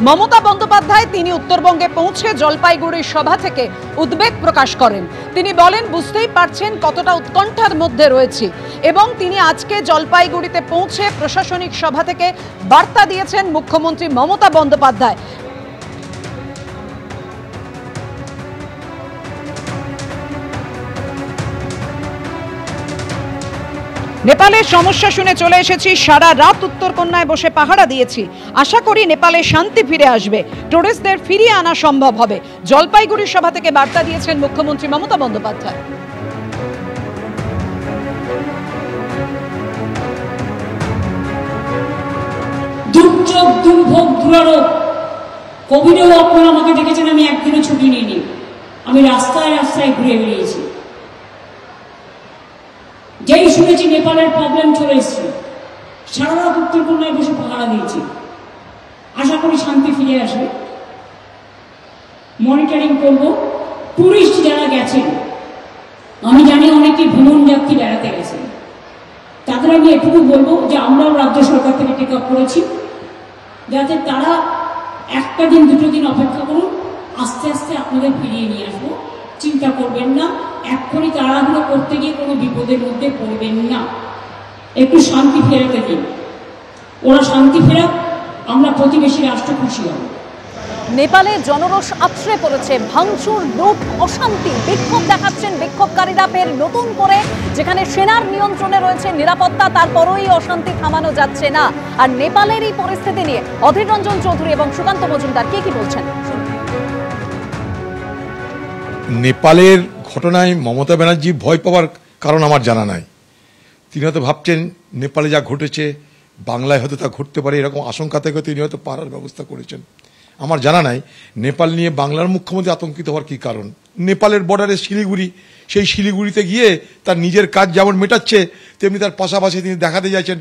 মমতা বন্দ্যোপাধ্যায় তিনি উত্তরবঙ্গে পৌঁছে জলপাইগুড়ির সভা থেকে উদ্বেগ প্রকাশ করেন। তিনি বলেন, বুঝতেই পারছেন কতটা উৎকণ্ঠার মধ্যে রয়েছি, এবং তিনি আজকে জলপাইগুড়িতে পৌঁছে প্রশাসনিক সভা থেকে বার্তা দিয়েছেন মুখ্যমন্ত্রী মমতা বন্দ্যোপাধ্যায়। নেপালের সমস্যা শুনে চলে এসেছি, সারা রাত উত্তরকন্যায় বসে পাহারা দিয়েছি। আশা করি নেপালে শান্তি ফিরে আসবে, টুরিস্টদের ফিরিয়ে আনা সম্ভব হবে। জলপাইগুড়ি সভা থেকে বার্তা দিয়েছেন মুখ্যমন্ত্রী মমতা বন্দ্যোপাধ্যায়। দুর্যোগ, দুর্ভোগ, দুরারোগ, কোভিডেও আপনারা আমাকে দেখেছেন আমি একদিনও ছুটি নিইনি। আমি রাস্তায় রাস্তায় ঘুরে বেরিয়েছি। যেই শুনেছি নেপালের প্রবলেম চলে এসছে, সারা রাত উত্তরকন্যায় বসে পাহারা দিয়েছি। আশা করি শান্তি ফিরে আসবে। মনিটরিং করব। টুরিস্ট যারা গেছেন, আমি জানি অনেকে ভ্রমণ যাত্রী বেড়াতে গেছেন, তাদের আমি এটুকু বলবো যে আমরাও রাজ্য সরকার থেকে টেক আপ করেছি, যাতে তারা একটা দিন দুটো দিন অপেক্ষা করুন, আস্তে আস্তে আপনাদের ফিরিয়ে নিয়ে আসবো। চিন্তা করবেন না, এক্ষুনি তাড়াহুড়ো করতে গিয়ে কোনো বিপদের মধ্যে পড়বেন না। একটু শান্তি ফেরাতে দিন, ওরা শান্তি ফেরাক, আমরা প্রতিবেশী রাষ্ট্র খুশি হব। নেপালে জনরোষ আছড়ে পড়েছে, ভাঙচুর, লুট, অশান্তি। বিক্ষোভ দেখাচ্ছেন বিক্ষোভকারীরা ফের নতুন করে, যেখানে সেনার নিয়ন্ত্রণে রয়েছে নিরাপত্তা, তারপরও এই অশান্তি থামানো যাচ্ছে না। আর নেপালের এই পরিস্থিতি নিয়ে অধীর রঞ্জন চৌধুরী এবং সুকান্ত মজুমদার কি বলছেন। নেপালের ঘটনায় মমতা ব্যানার্জি ভয় পাওয়ার কারণ আমার জানা নাই। তিনি হয়তো ভাবছেন নেপালে যা ঘটেছে বাংলায় হয়তো তা ঘটতে পারে, এরকম আশঙ্কা থেকে তিনি হয়তো পারার ব্যবস্থা করেছেন। আমার জানা নাই নেপাল নিয়ে বাংলার মুখ্যমন্ত্রী আতঙ্কিত হওয়ার কি কারণ। নেপালের বর্ডারে শিলিগুড়ি, সেই শিলিগুড়িতে গিয়ে তার নিজের কাজ যেমন মেটাচ্ছে, তেমনি তার পাশাপাশি তিনি দেখাতে চাইছেন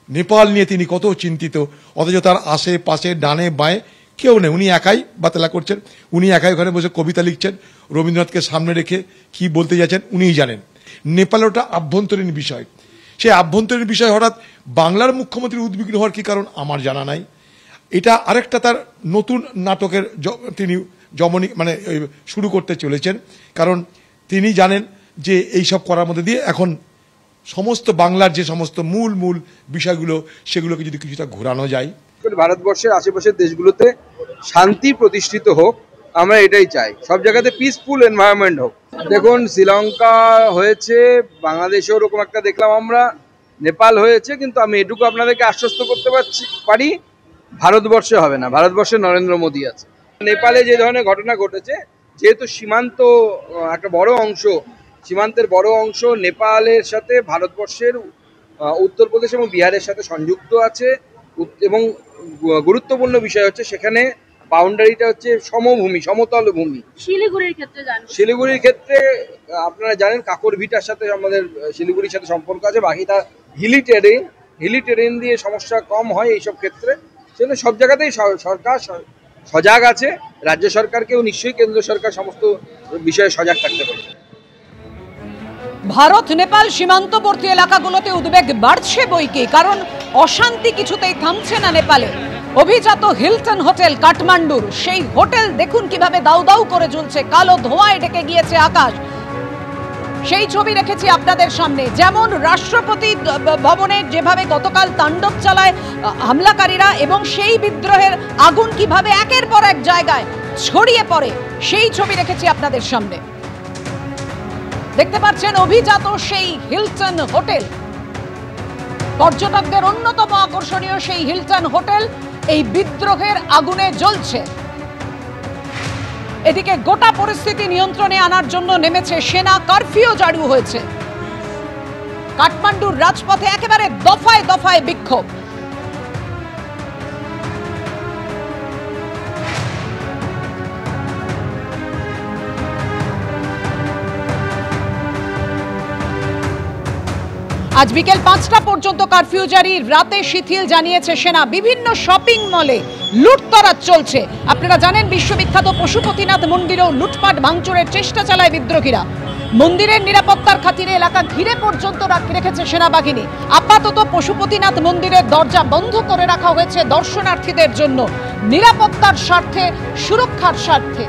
নেপাল নিয়ে তিনি কত চিন্তিত, অথচ তার আশেপাশে ডানে বাঁয়ে কেউ নেই। উনি একাই বাতলা করছেন, উনি একাই ওখানে বসে কবিতা লিখছেন, রবীন্দ্রনাথকে সামনে রেখে কি বলতে যাচ্ছেন উনিই জানেন। নেপালে ওটা আভ্যন্তরীণ বিষয়, সেই আভ্যন্তরীণ বিষয় হঠাৎ বাংলার মুখ্যমন্ত্রীর উদ্বিগ্ন হওয়ার কি কারণ আমার জানা নাই। এটা আরেকটা তার নতুন নাটকের তিনি শুরু করতে চলেছেন, কারণ তিনি জানেন যে এইসব করার মধ্যে দিয়ে এখন সমস্ত বাংলার যে সমস্ত মূল মূল বিষয়গুলো সেগুলোকে যদি কিছুটা ঘোরানো যায়। ভারতবর্ষের আশেপাশের দেশগুলোতে শান্তি প্রতিষ্ঠিত হোক, আমরা এটাই চাই। সব জায়গাতে পিসফুল এনভায়রনমেন্ট হোক। দেখুন, শ্রীলঙ্কা হয়েছে, বাংলাদেশেও ওরকম একটা দেখলাম আমরা, নেপাল হয়েছে, কিন্তু আমি এটুকু আপনাদেরকে আশ্বস্ত করতে পারি ভারতবর্ষে হবে না। ভারতবর্ষে নরেন্দ্র মোদী আছে। নেপালে যে ধরনের ঘটনা ঘটেছে, যেহেতু সীমান্ত একটা বড় অংশ, সীমান্তের বড় অংশ নেপালের সাথে ভারতবর্ষের উত্তরপ্রদেশ এবং বিহারের সাথে সংযুক্ত আছে, এবং গুরুত্বপূর্ণ বিষয় হচ্ছে সেখানে বাউন্ডারিটা হচ্ছে সমভূমি, সমতল ভূমি। শিলিগুড়ির ক্ষেত্রে আপনারা জানেন কাকরভিটার সাথে আমাদের শিলিগুড়ির সাথে সম্পর্ক আছে, বাকিটা হিলি টেরেন দিয়ে সমস্যা কম হয় এইসব ক্ষেত্রে। সেজন্য সব জায়গাতেই সরকার সজাগ আছে। রাজ্য সরকারকেও নিশ্চয়ই কেন্দ্র সরকার সমস্ত বিষয়ে সজাগ থাকতে পারে। ভারত নেপাল সীমান্তবর্তী এলাকাগুলোতে উদ্বেগ বাড়ছে বইকি, কারণ অশান্তি কিছুতেই থামছে না নেপালে। অভিজাত হিলটন হোটেল কাঠমান্ডুর সেই হোটেল দেখুন কিভাবে দাউ দাউ করে জ্বলছে, কালো ধোঁয়ায় ঢেকে গিয়েছে আকাশ। সেই ছবি রেখেছি আপনাদের সামনে। যেমন রাষ্ট্রপতি ভবনে যেভাবে গতকাল তাণ্ডব চালায় হামলাকারীরা, এবং সেই বিদ্রোহের আগুন কিভাবে একের পর এক জায়গায় ছড়িয়ে পড়ে, সেই ছবি রেখেছি আপনাদের সামনে। দেখতে পাচ্ছেন অভিজাত সেই হিলটন হোটেল, পর্যটকদের অন্যতম আকর্ষণীয় সেই হিলটন হোটেল এই বিদ্রোহের আগুনে জ্বলছে। এদিকে গোটা পরিস্থিতি নিয়ন্ত্রণে আনার জন্য নেমেছে সেনা, কারফিউ জারি হয়েছে। কাঠমান্ডুর রাজপথে একেবারে দফায় দফায় বিক্ষোভ। আজ বিকেল 5টা পর্যন্ত কারফিউ জারি, রাতে শিথিল জানিয়েছে সেনা। বিভিন্ন শপিং মলে লুটতরাজ চলছে। আপনারা জানেন বিশ্ববিখ্যাত পশুপতিনাথ মন্দিরেও লুটপাট ভাঙচুরের চেষ্টা চালায় বিদ্রোহীরা। মন্দিরের নিরাপত্তার খাতিরে এলাকা ঘিরে পর্যন্ত রেখেছে সেনাবাহিনী। আপাতত পশুপতিনাথ মন্দিরের দরজা বন্ধ করে রাখা হয়েছে দর্শনার্থীদের জন্য, নিরাপত্তার স্বার্থে, সুরক্ষার স্বার্থে।